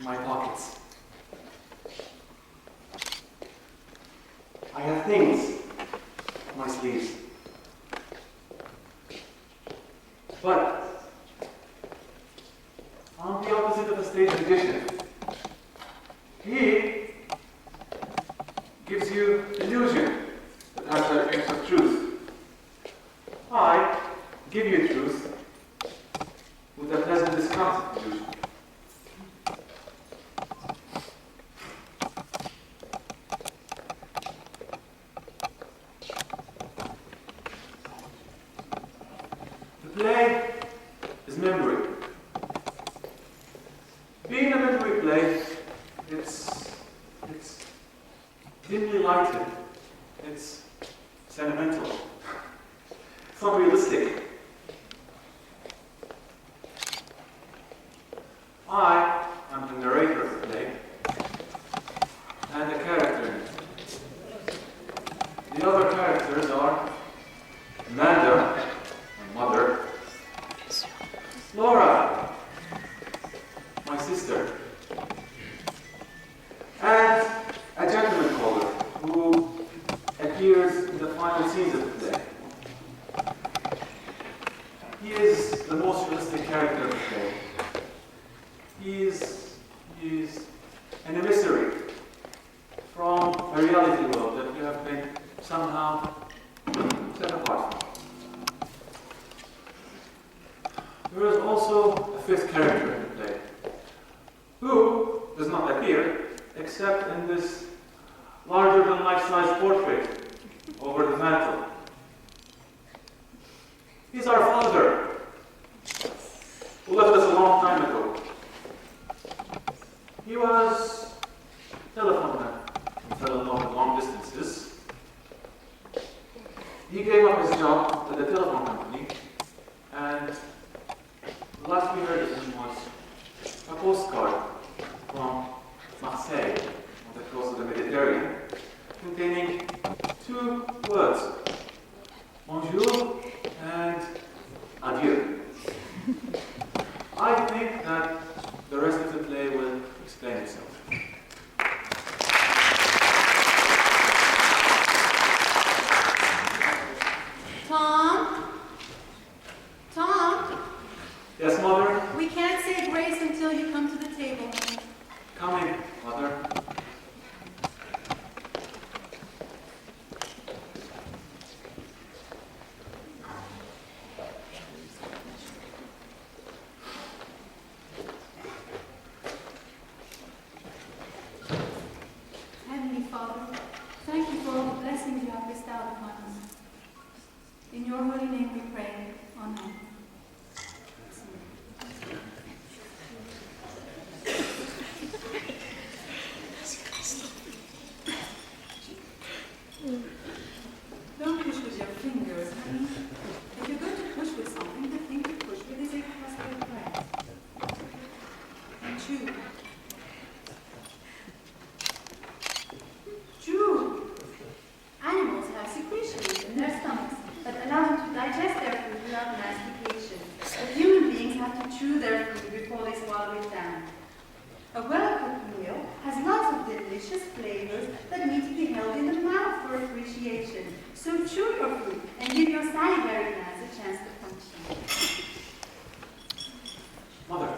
my pockets. I have things on my sleeves. But on the opposite of a stage magician, he gives you illusion that has that mix of truth. I give you truth with a pleasant discount illusion. The play is memory. Being a memory play, it's dimly lighted. It's sentimental. It's not realistic. I am the narrator of the play and the character in it. The other characters are Amanda, my mother, Laura, my sister, and a gentleman caller who appears in the final scenes of the play. He is the most realistic character of the play. He is an emissary from a reality world that you have been somehow set apart from. There is also a fifth character in the play, who does not appear except in this larger-than-life-size portrait over the mantel. He's our father, who left us a long time ago. He was a telephone man and fell in love with long distances. He gave up his job at the telephone company, and the last we heard of him was a postcard from Marseille, on the coast of the Mediterranean, containing two words, bonjour and adieu. I think that the rest of the play will explain itself. Tom? Yes, Mother? We can't say grace until you come to the table. Come in, Mother. Heavenly Father, thank you for all the blessings you have bestowed upon us. In your holy name we pray. Amen. Don't push with your fingers, honey. If you're going to push with something, the thing to push with is a crust of bread. And chew. Chew. Animals have secretions in their stomachs that allow them to digest their food without mastication. But human beings have to chew their food before they swallow it down. A well-cooked meal has lots of delicious flavors that need to be held in the mouth for appreciation. So chew your food and give your salivary glands a chance to function. Mother,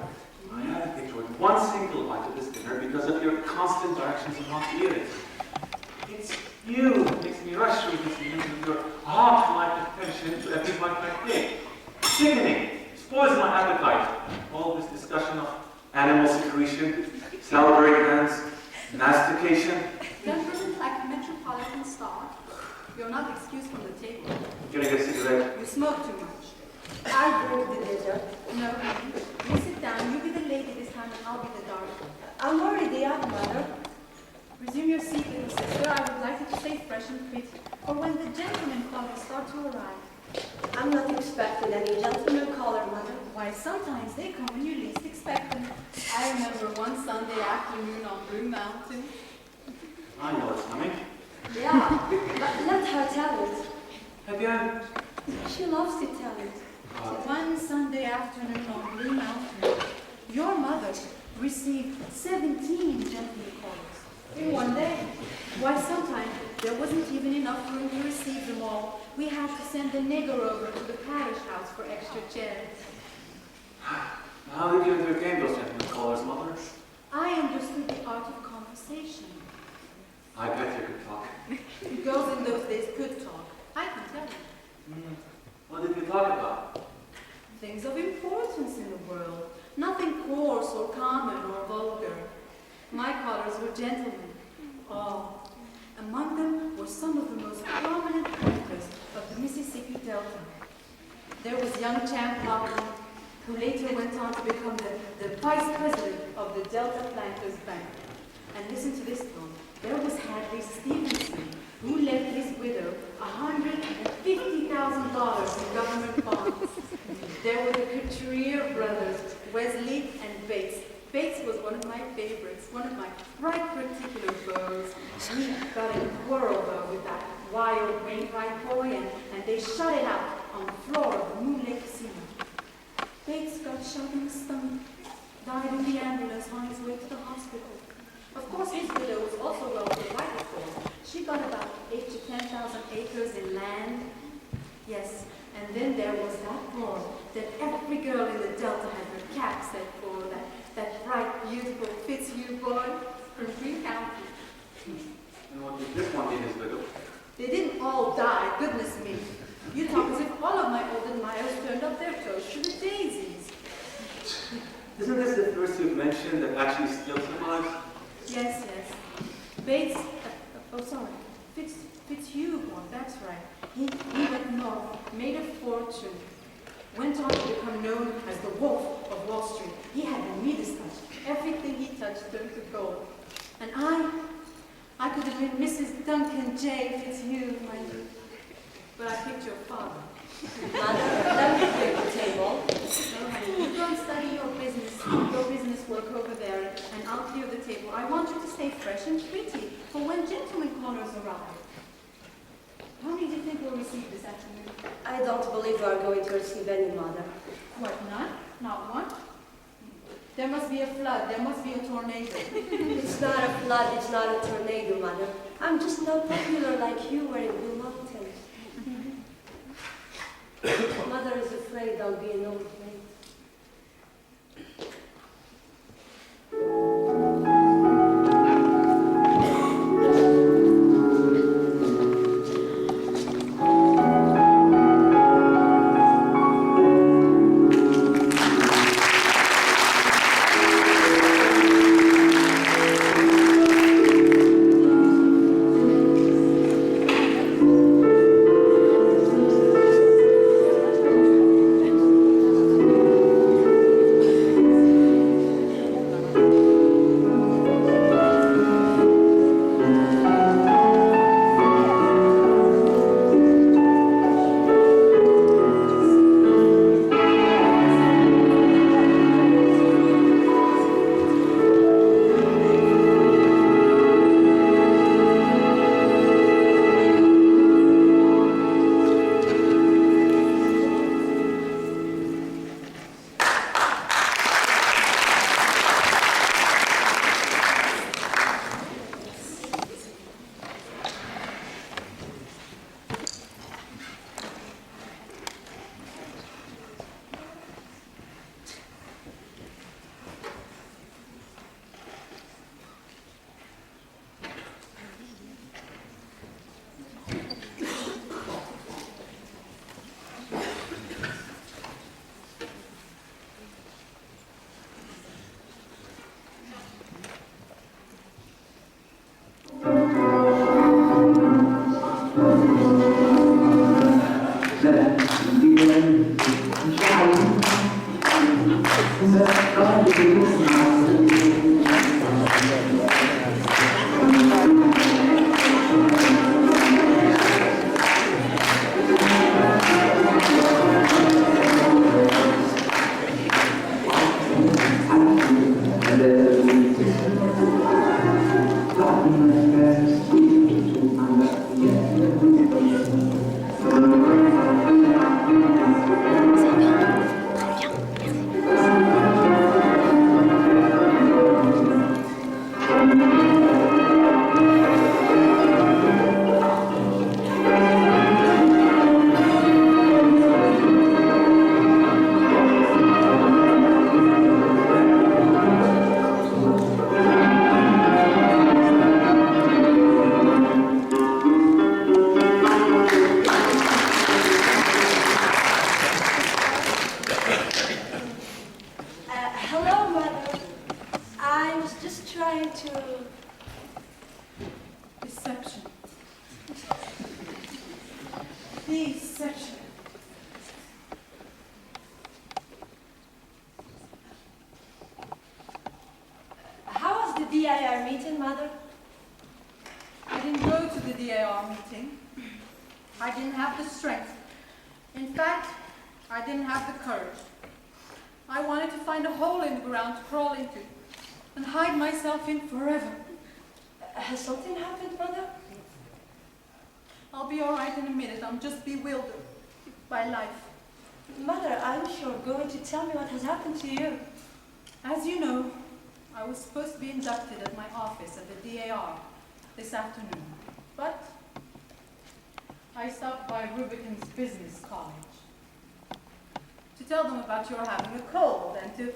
I haven't enjoyed one single bite of this dinner because of your constant directions on how to eat it. It's you that makes me rush through this meal with your hawk-like attention to every bite I take. Sickening, spoils my appetite. All this discussion of animal secretion, salivary glands, mastication. Temperament like metropolitan star. You're not excused from the table. Can I get a cigarette? You smoke too much. I bring the dessert. No, honey. You sit down. You be the lady this time, and I'll be the dark. I'm already up, Mother. Resume your seat, little sister. I would like you to stay fresh and pretty, for when the gentlemen callers start to arrive. I'm not expecting any gentleman caller, Mother. Why, sometimes they come when you least expect them. I remember one Sunday afternoon on Blue Mountain. I know it's coming. Yeah, but let her tell it. Again? She loves to tell it. One Sunday afternoon on Blue Mountain, your mother, received 17 gentlemen callers in one day. Why, sometimes there wasn't even enough room to receive them all. We had to send the nigger over to the parish house for extra chairs. How did you entertain those gentlemen callers, Mother? I understood the art of conversation. I bet you could talk. Girls in those days could talk, I can tell you. What did you talk about? Things of importance in the world. Nothing coarse or common or vulgar. My callers were gentlemen. All. Among them were some of the most prominent planters of the Mississippi Delta. There was young Champ Lockwood, who later went on to become the vice president of the Delta Planters Bank. And listen to this, Tom. There was Hadley Stevenson, who left his widow $150,000 in government bonds. There were the Couturier brothers, Wesley and Bates. Bates was one of my favorites, one of my right particular beaux. He got in a quarrel though with that wild Wainwright boy, and they shut it out on the floor of the Moon Lake Casino. Bates got shot in the stomach, died in the ambulance on his way to the hospital. Of course, his widow was also well provided for. She got about 8,000 to 10,000 acres in land. Yes, and then there was that boy that every girl in the Delta had her cap set for, that bright, beautiful Fitzhugh boy from Green County. And what did this one did his widow? They didn't all die, goodness me. You talk as if all of my old admirers turned up their toes to the daisies. Isn't this the first you've mentioned that actually still survives? Yes, yes. Bates, Fitzhugh one, that's right. He went north, made a fortune, went on to become known as the Wolf of Wall Street. He had the Midas touch. Everything he touched turned to gold. And I could have been Mrs. Duncan J. Fitzhugh, mind you. But I picked your father. Mother, let me clear the table. No, honey, you go and study your business work over there, and I'll clear the table. I want you to stay fresh and pretty for when gentlemen callers arrive. How many do you think we'll receive this afternoon? I don't believe we are going to receive any, Mother. What, none? Not one? There must be a flood. There must be a tornado. It's not a flood, it's not a tornado, Mother. I'm just not popular like you were in Blue Mountains. Mother is afraid I'll be an old maid. just trying to... Deception. Deception. How was the DIR meeting, Mother? I didn't go to the DAR meeting. I didn't have the strength. In fact, I didn't have the courage. I wanted to find a hole in the ground to crawl into and hide myself in forever. Has something happened, Mother? I'll be all right in a minute. I'm just bewildered by life. Mother, I'm sure going to tell me what has happened to you. As you know, I was supposed to be inducted at my office at the DAR this afternoon, but I stopped by Rubicon's Business College to tell them about your having a cold and to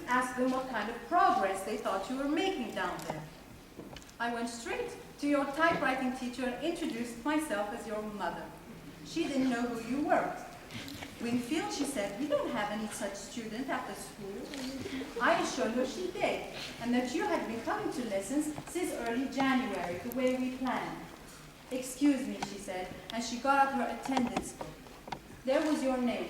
ask them what kind of progress they thought you were making down there. I went straight to your typewriting teacher and introduced myself as your mother. She didn't know who you were. Winfield, she said, we don't have any such student after school. I assured her she did, and that you had been coming to lessons since early January, the way we planned. Excuse me, she said, and she got out her attendance book. There was your name,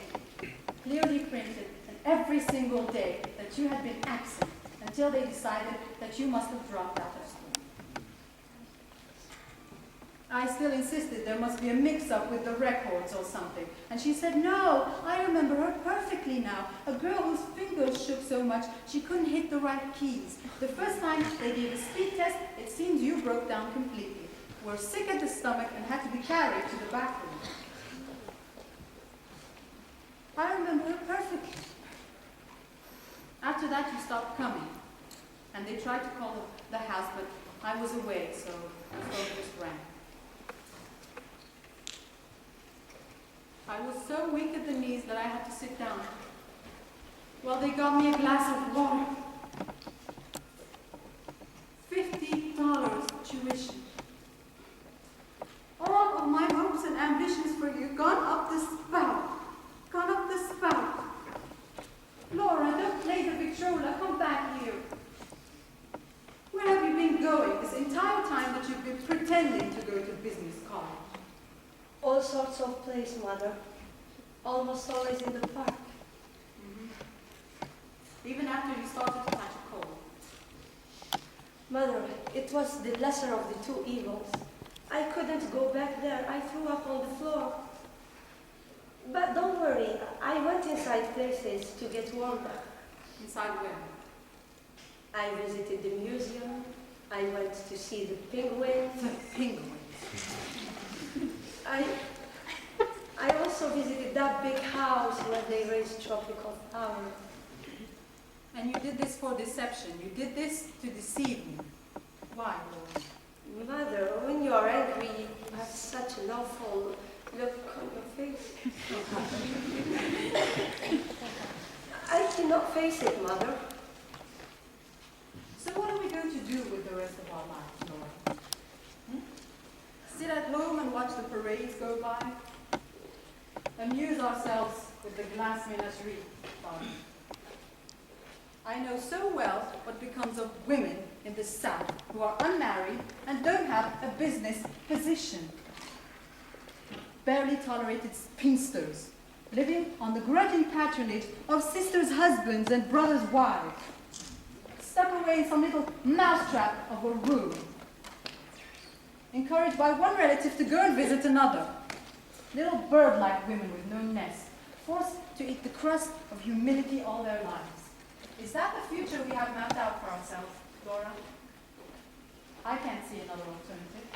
clearly printed, and every single day that you had been absent until they decided that you must have dropped out of school. I still insisted there must be a mix-up with the records or something. And she said, no, I remember her perfectly now. A girl whose fingers shook so much she couldn't hit the right keys. The first time they gave a speed test, it seems you broke down completely. Were sick at the stomach and had to be carried to the bathroom. I remember her perfectly. After that, you stopped coming. And they tried to call the house, but I was away, so the phone just rang. I was so weak at the knees that I had to sit down. Well, they got me a glass of water. $50 tuition. All of my hopes and ambitions for you gone up the spout. Gone up the spout. Laura, don't play the Victrola. Come back here. Where have you been going this entire time that you've been pretending to go to business college? All sorts of places, Mother. Almost always in the park. Even after you started to catch a cold. Mother, it was the lesser of the two evils. I couldn't go back there. I threw up on the floor. But don't worry, I went inside places to get warmed up. Inside where? I visited the museum. I went to see the penguins. The penguins. I also visited that big house where they raise tropical flowers. And you did this for deception. You did this to deceive me. Why, Laura? Mother, when you are angry, you have such an awful look on your face. I cannot face it, Mother. So what are we going to do with the rest of our lives, Laura? Sit at home and watch the parades go by? Amuse ourselves with the Glass Menagerie party? I know so well what becomes of women in the South who are unmarried and don't have a business position. Barely tolerated spinsters, living on the grudging patronage of sisters' husbands and brothers' wives, stuck away in some little mousetrap of a room, encouraged by one relative to go and visit another. Little bird-like women with no nest, forced to eat the crust of humility all their lives. Is that the future we have mapped out for ourselves, Laura? I can't see another alternative.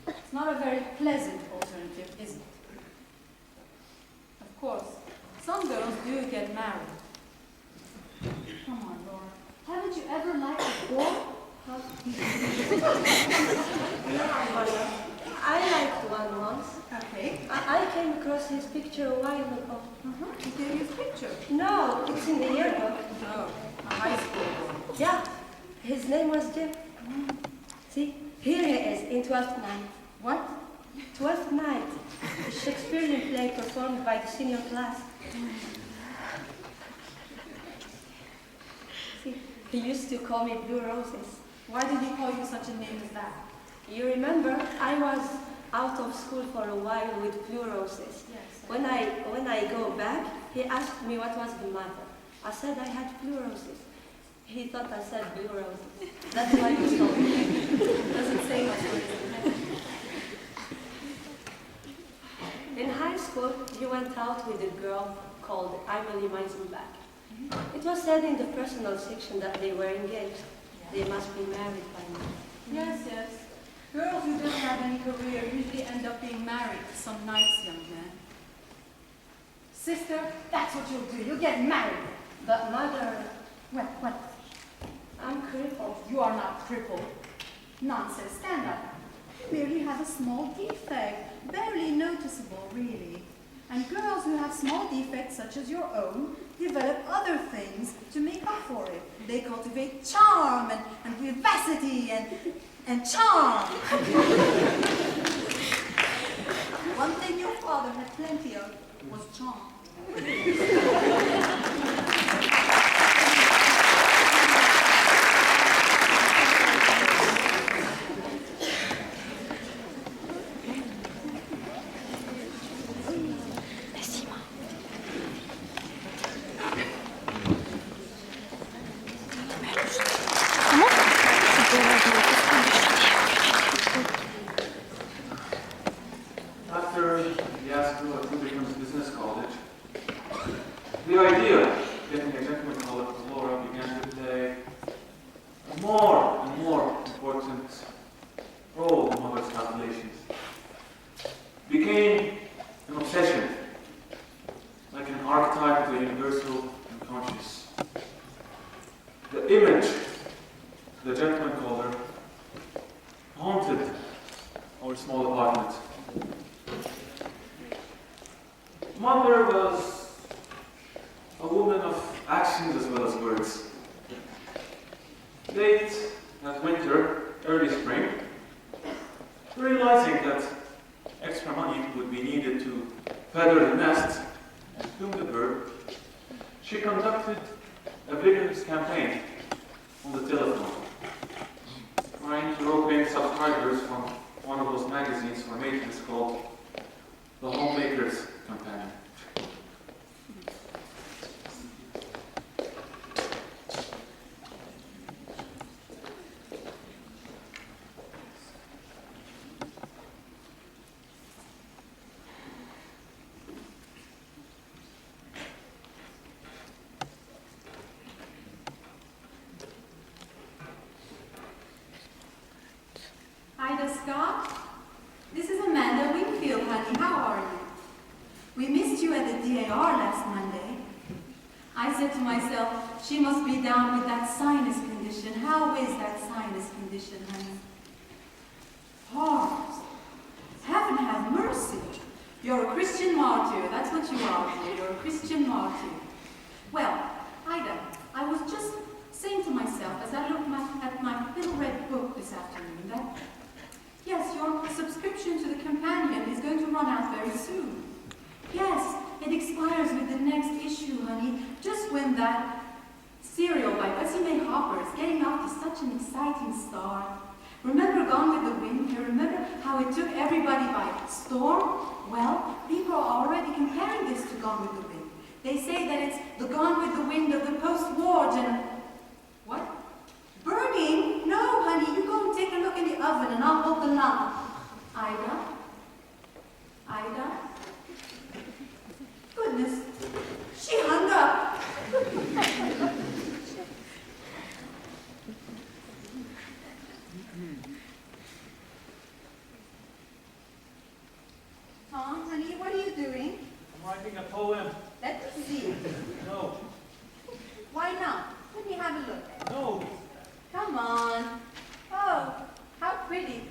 It's not a very pleasant alternative, is it? Of course, some girls do get married. Come on, Laura. Haven't you ever liked a boy? Mother, I liked one once. Okay. I came across his picture a while ago. He gave you his picture. No, it's in the yearbook. Oh, a high school boy. Yeah, his name was Jim. See, here he is in 12th Night. What? 12th Night, a Shakespearean play performed by the senior class. See, He used to call me Blue Roses. Why did he call you such a name as that? You remember, I was out of school for a while with Blue Roses. Yes. When I go back, he asked me what was the matter. I said I had blue roses. He thought I said blue roses. That's why he told me. Doesn't say much for his In high school, he went out with a girl called Emily Meisenbach. It was said in the personal section that they were engaged. They must be married by now. Yes, yes. Girls who don't have any career usually end up being married to some nice young man. Sister, that's what you'll do. You'll get married. But mother, What? I'm crippled. You are not crippled. Nonsense. Stand up. You merely have a small defect. Barely noticeable, really. And girls who have small defects such as your own develop other things to make up for it. They cultivate charm and vivacity and charm. One thing your father had plenty of was charm. After the ASCO at Rubicon's Business College, the idea of getting a gentleman caller for Laura began to play a more and more important role in mother's calculations. It became an obsession, like an archetype of the universal unconscious. The image of the gentleman caller haunted our small apartment. Mother was a woman of actions as well as words. Late that winter, early spring, realizing that extra money would be needed to feather the nest and plume the bird, she conducted a vigorous campaign on the telephone, trying to rope in subscribers from one of those magazines for matrons called The Homemaker's Companion. Ida Scott, this is Amanda Wingfield, honey. How are you? We missed you at the DAR last Monday. I said to myself, she must be down with that sinus condition. How is that sinus condition, honey? Horrors. Heaven have mercy. You're a Christian martyr. That's what you are. You're a Christian martyr. Well, Ida, I was just saying to myself as I looked at my little red book this afternoon that, yes, your subscription to the Companion is going to run out very soon. Yes, it expires with the next issue, honey, just when that serial by Bessie May Hopper is getting off to such an exciting start. Remember Gone with the Wind? You remember how it took everybody by storm? Well, people are already comparing this to Gone with the Wind. They say that it's the Gone with the Wind of the post-war What? Burning? No, honey, you go and take a look in the oven and I'll hold the lamp. Ida? Ida? Goodness, she hung up. Tom, honey, what are you doing? I'm writing a poem. Let me see. No. Why not? Let me have a look. No. Come on. Oh, how pretty.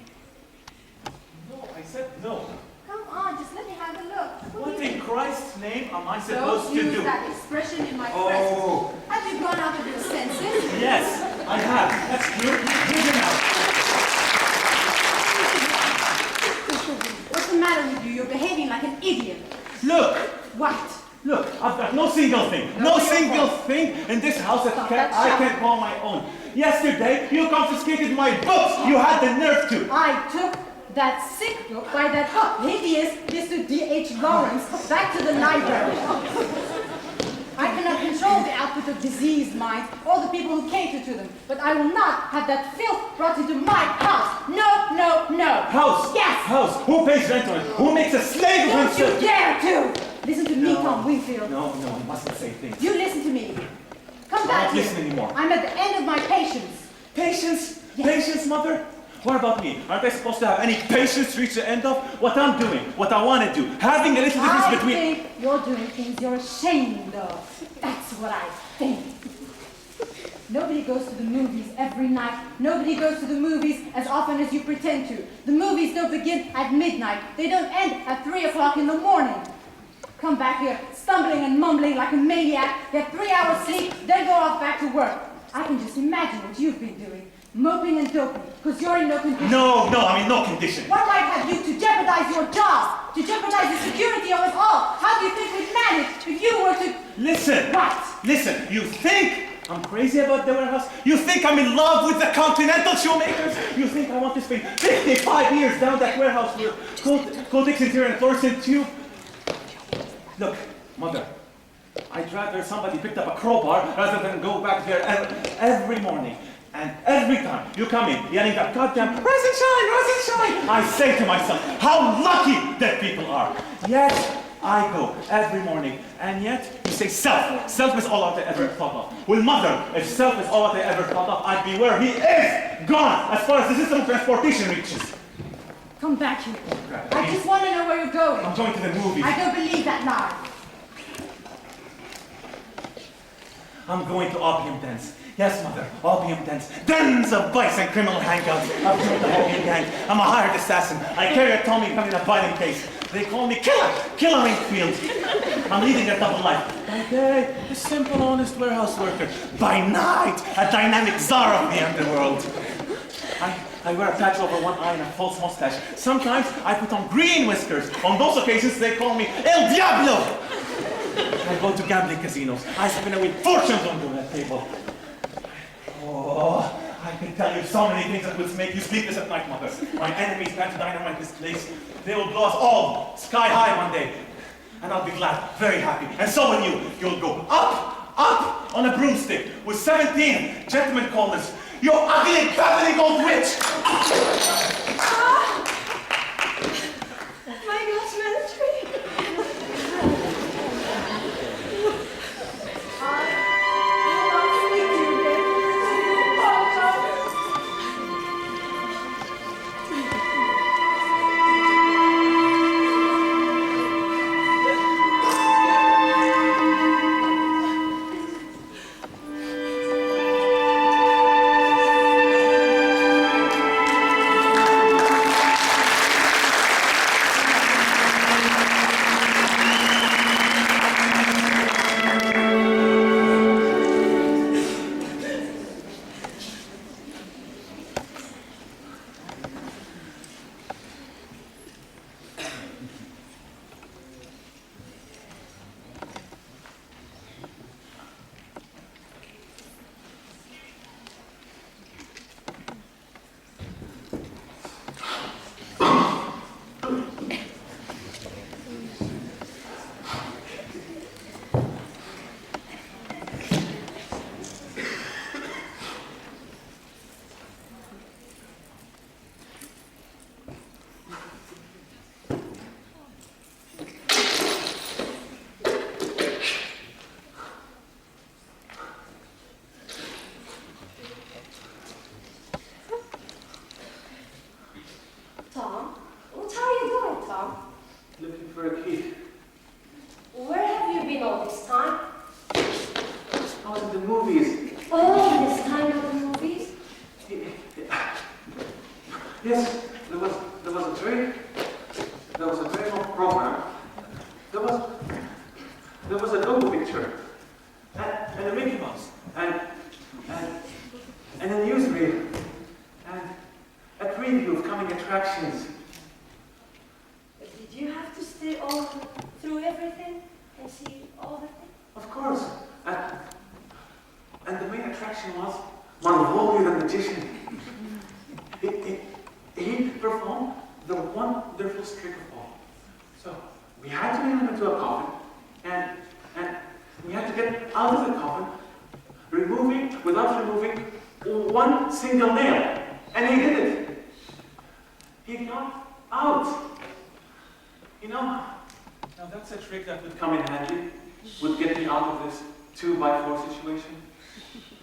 No, I said no. Come on, just let me have a look. What in Christ's name am I Don't supposed to use do? that expression in my Oh. presence. Have you gone out of your senses? Yes, I have. That's true. Hear me now. What's the matter with you? You're behaving like an idiot. Look. What? Look, I've got no single thing. No single thing in this house that I can call my own. Yesterday, you confiscated my books. You had the nerve to. I took that sick book by that hideous Mr. D.H. Lawrence back to the library. I cannot control the output of diseased minds or the people who cater to them, but I will not have that filth brought into my house. No, no, no. House? Yes. House. Who pays rent on it? Who makes a slave of Don't himself? you dare to! Listen to me, Tom Wingfield. No, you mustn't say things. You listen to me. Come back Don't here. listen anymore. I'm at the end of my patience. Patience? Yes. Patience, mother? What about me? Aren't I supposed to have any patience to reach the end of what I'm doing, what I want to do? Having a little difference between... I think you're doing things you're ashamed of. That's what I think. Nobody goes to the movies every night. Nobody goes to the movies as often as you pretend to. The movies don't begin at midnight. They don't end at 3 o'clock in the morning. Come back here, stumbling and mumbling like a maniac, get 3 hours sleep, then go off back to work. I can just imagine what you've been doing. Moping and doping, because you're in no condition. No, I'm in no condition. What might have you to jeopardize your job, to jeopardize the security of us all? How do you think we'd manage if you were to... Listen. What? Listen, you think I'm crazy about the warehouse? You think I'm in love with the Continental shoemakers? You think I want to spend 55 years down that warehouse with Codex Interior and fluorescent tube? Look, mother, I'd rather somebody picked up a crowbar rather than go back there every morning. And every time you come in yelling that goddamn rise and shine, I say to myself, how lucky that people are. Yet, I go every morning, and yet you say self. Self is all I ever thought of. Well, mother, if self is all I ever thought of, I'd be where he is, gone, as far as the system of transportation reaches. Come back here. I just want to know where you're going. I'm going to the movies. I don't believe that lie. I'm going to opium dens. Yes, mother, opium dens. Dens of vice and criminal hangouts. I've joined the opium gang. I'm a hired assassin. I carry a Tommy gun in a violent case. They call me Killer Wingfield. I'm leading a double life. By day, a simple, honest warehouse worker. By night, a dynamic czar of the underworld. I wear a patch over one eye and a false mustache. Sometimes I put on green whiskers. On those occasions, they call me El Diablo. I go to gambling casinos. I spin away fortunes on the red table. Oh, I can tell you so many things that will make you sleepless at night, mother. My enemies plan to dynamite this place. They will blow us all sky high one day. And I'll be glad, very happy. And so will you. You'll go up on a broomstick with 17 gentlemen callers. You ugly, babbling old witch! My Glass Menagerie. Tom, what are you doing, Tom? Looking for a key. Where have you been all this time? I was in the movies. All this time at the movies? Yes, there was a very long program. There was a logo picture and a Mickey Mouse and a newsreel and a preview of coming attractions. Did you have to stay all through everything and see all the Of course. And the main attraction was Malvolio the magician. He performed the wonderful trick of all. So we had to get him into a coffin, and we had to get out of the coffin, without removing one single nail. And he did it. He got out. You know, now that's a trick that would come in handy, would get me out of this 2x4 situation.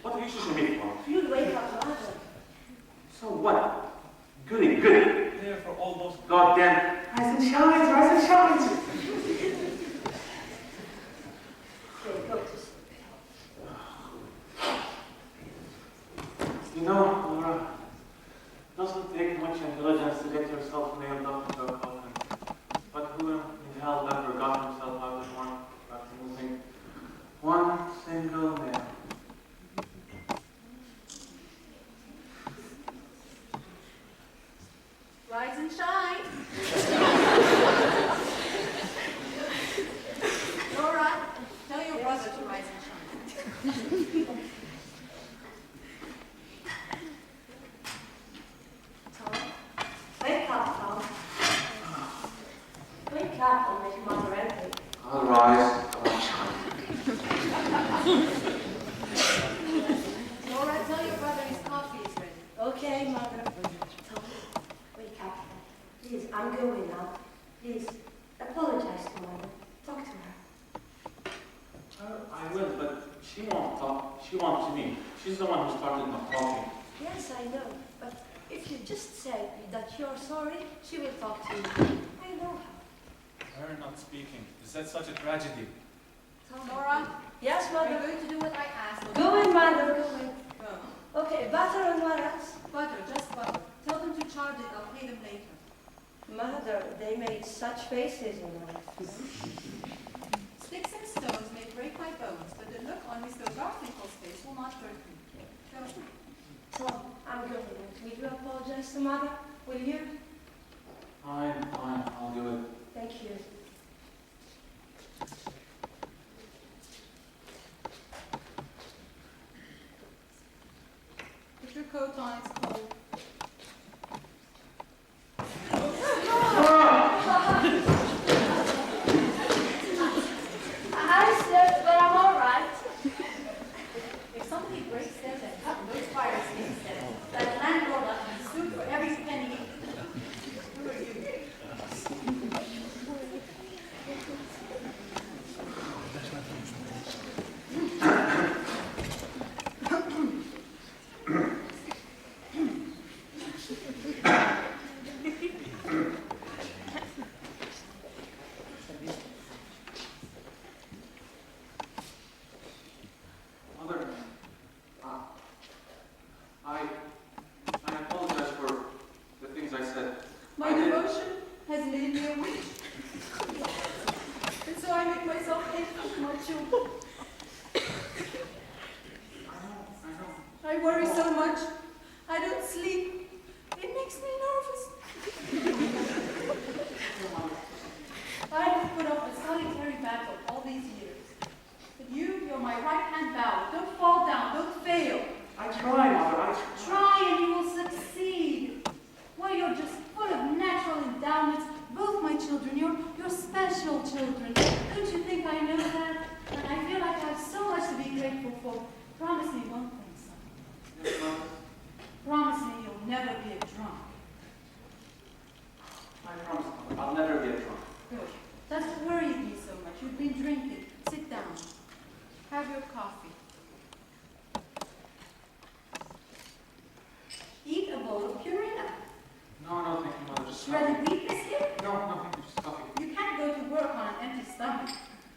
What are you using me for? You'd wake up mother. So what? Goody. There for all those goddamn rise and shine. Okay, go to sleep. You know, Laura, it doesn't take much intelligence to get yourself nailed up into a coffin. But who in hell ever got himself out of one without removing one single nail? Rise and shine. Laura, tell your brother to rise and shine. Tom, wake up, Tom. Wake up and make mother angry. I'll rise, I'll shine. Laura, tell your brother his coffee is ready. Okay, mother. Tom, wake up. Please, I'm going now. Please, apologize to mother. Talk to her. I will, but she won't talk. She won't to me. She's the one who started not talking. Yes, I know. But if you just say that you're sorry, she will talk to you. I know her. Her not speaking. Is that such a tragedy? Tom. Laura, Yes, are you mother. going to do what I asked? Go in, mother. Go in. Go. Okay, butter and what else? Butter, just butter. Tell them to charge it. I'll pay them later. Mother, they made such faces, you know. Sticks and stones may break my bones, but the look on Mr. Garfinkel's face will not hurt me. Go. Tom, I'm going. Will you apologize to mother? Will you? Fine, I'll do it. Thank you. Put your coat on, it's cold. I said, but I'm all right. If somebody breaks their legs on those fire escapes, that landlord will be sued for every penny. Who are you? Mother, I apologize for the things I said. My I did- devotion has made me a witch. And so I make myself hateful to my children. I know. I worry so much. I don't sleep. It makes me nervous. I have put up a solitary battle all these years. But you're my right-hand bow. Don't fall down. Don't fail. I try, Mother, I try. Try and you will succeed. Why, you're just full of natural endowments. Both my children, you're special children. Don't you think I know that? And I feel like I have so much to be grateful for. Promise me one thing, son. Yes, Mother. Promise me you'll never be a drunk. I promise, Mother, I'll never be a drunk. Good. That's what worries me so much. You've been drinking. Sit down. Have your coffee. Eat a bowl of purina. No, thank you, Mother, just Shredded coffee. wheat biscuit. No, thank you, just coffee. You can't go to work on an empty stomach.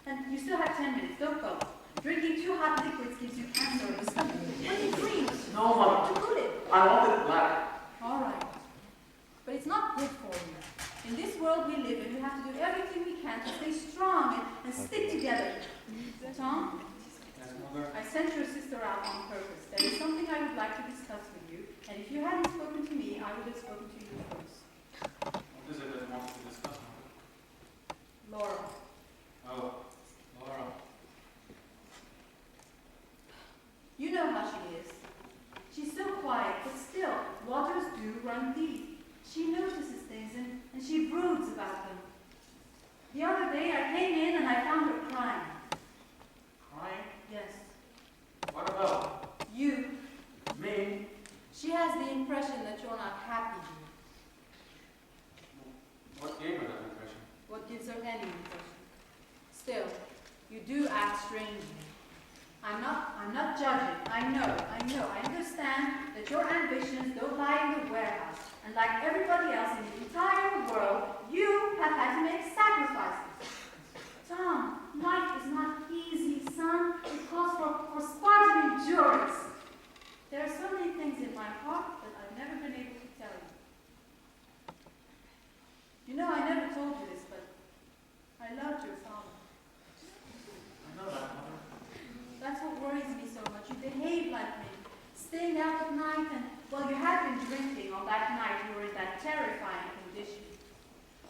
And you still have 10 minutes. Don't go. Drinking too hot liquids gives you cancer of the stomach. When you drink, No, Mother, put it. I want it black. All right. But it's not good for you. In this world we live in, we have to do everything we can to stay strong and stick together. Tom, Yes, Mother. I sent your sister out on purpose. There is something I would like to discuss with you. And if you hadn't spoken to me, I would have spoken to you first. What is it that you want to discuss, Mother? Laura. Oh, Laura. run deep. She notices things and she broods about them. The other day I came in and I found her crying. Crying? Yes. What about? You. Me? She has the impression that you're not happy here. What gave her that impression? What gives her any impression? Still, you do act strangely. I'm not judging. I know. I understand that your ambitions don't lie in the warehouse. And like everybody else in the entire world, you have had to make sacrifices. Tom, life is not easy, son. It calls for Spartan endurance. There are so many things in my heart that I've never been able to tell you. You know, I never told you this, but I loved your father. I know that, Mother. That's what worries me so much. You behave like me, staying out at night, and, well, you had been drinking on that night you were in that terrifying condition.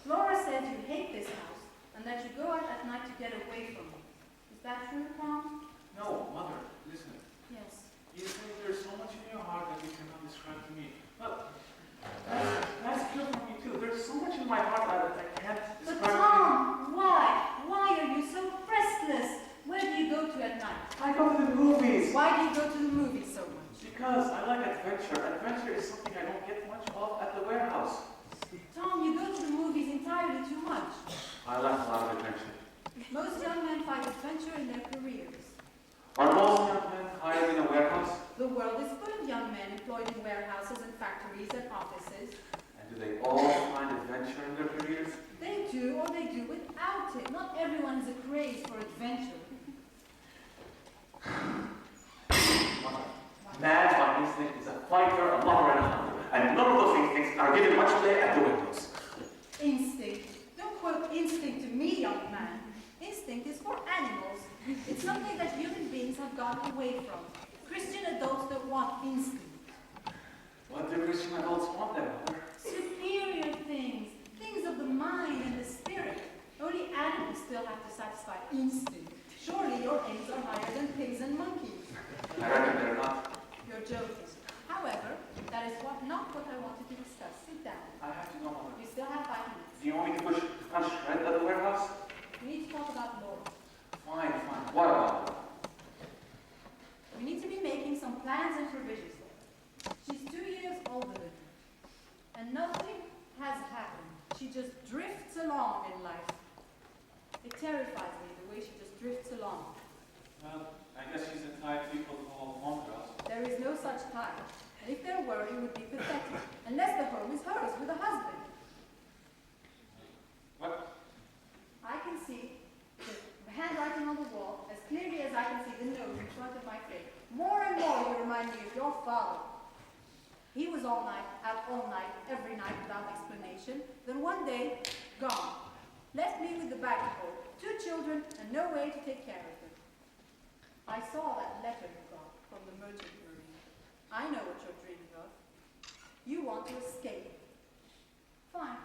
Laura says you hate this house, and that you go out at night to get away from it. Is that true, Tom? No, Mother, listen. Yes. You say there's so much in your heart that you cannot describe to me. Well, that's true for me too. There's so much in my heart that I can't But describe Tom, why? Why are you so restless? Where do you go to at night? I go to the movies. Why do you go to the movies so much? Because I like adventure. Adventure is something I don't get much of at the warehouse. Tom, you go to the movies entirely too much. I like a lot of adventure. Most young men find adventure in their careers. Are most young men hired in a warehouse? The world is full of young men employed in warehouses and factories and offices. And do they all find adventure in their careers? They do, or they do without it. Not everyone has a craze for adventure. Mother, man by instinct is a fighter, a lover, and a hunter. And none of those instincts are given much play at the windows. Instinct. Don't quote instinct to me, young man. Instinct is for animals. It's something that human beings have gotten away from. Christian adults don't want instinct. What do Christian adults want then, Mother? Superior things. Things of the mind and the spirit. Only animals still have to satisfy instinct. Surely your aims are higher than pigs and monkeys. I reckon they're not. You're joking. However, that is not what I wanted to discuss. Sit down. I have to know, Mother. You still have 5 minutes. Do you want me to punch shred at the warehouse? We need to talk about Laura. Fine. What about it? We need to be making some plans and provisions for her. She's 2 years older than you. And nothing has happened. She just drifts along in life. It terrifies me, the way she just drifts along. Well, I guess she's the type people call home girls. There is no such type. And if there were, it would be pathetic. Unless the home is hers with a husband. What? I can see the handwriting on the wall as clearly as I can see the note in front of my face. More and more you remind me of your father. He was out all night, every night without explanation. Then one day, gone. Left me with the bag full, 2 children, and no way to take care of them. I saw that letter you got from the merchant marine. I know what you're dreaming of. You want to escape. Fine,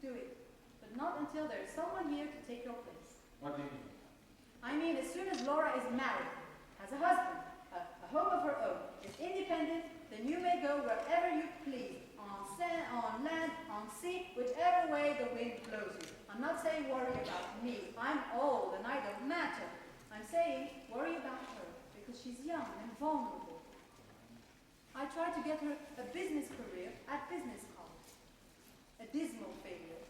do it. But not until there's someone here to take your place. What do you mean? I mean, as soon as Laura is married, has a husband, a home of her own, is independent, then you may go wherever you please, on land, on sea, whichever way the wind blows you. I'm not saying worry about me. I'm old and I don't matter. I'm saying worry about her because she's young and vulnerable. I tried to get her a business career at business college. A dismal failure.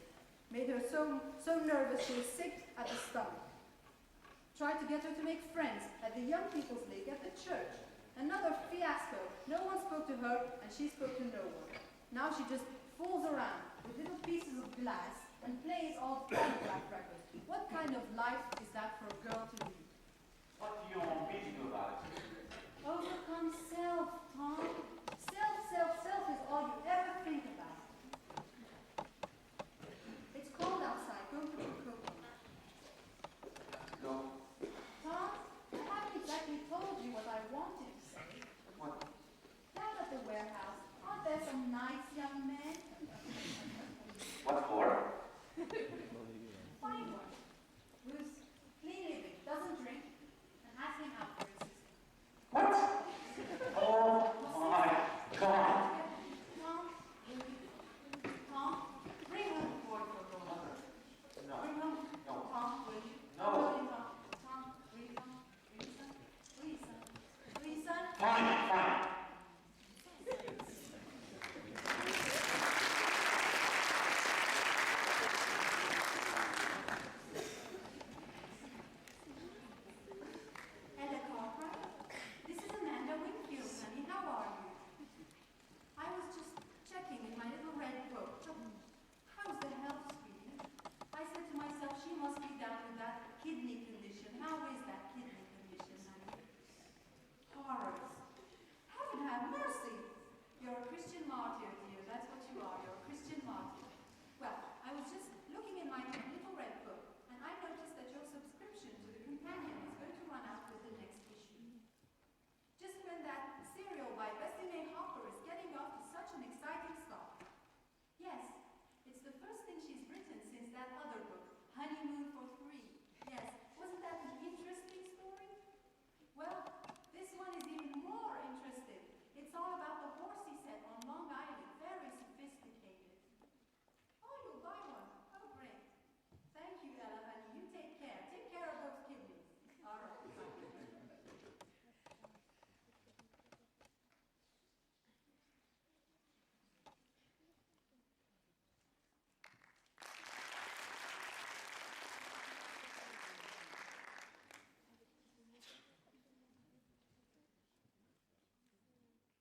Made her so nervous she was sick at the stomach. Tried to get her to make friends at the Young People's League at the church. Another fiasco. No one spoke to her, and she spoke to no one. Now she just fools around with little pieces of glass and plays all phonograph records. What kind of life is that for a girl to lead? What do you want me to do about it? Overcome self, Tom.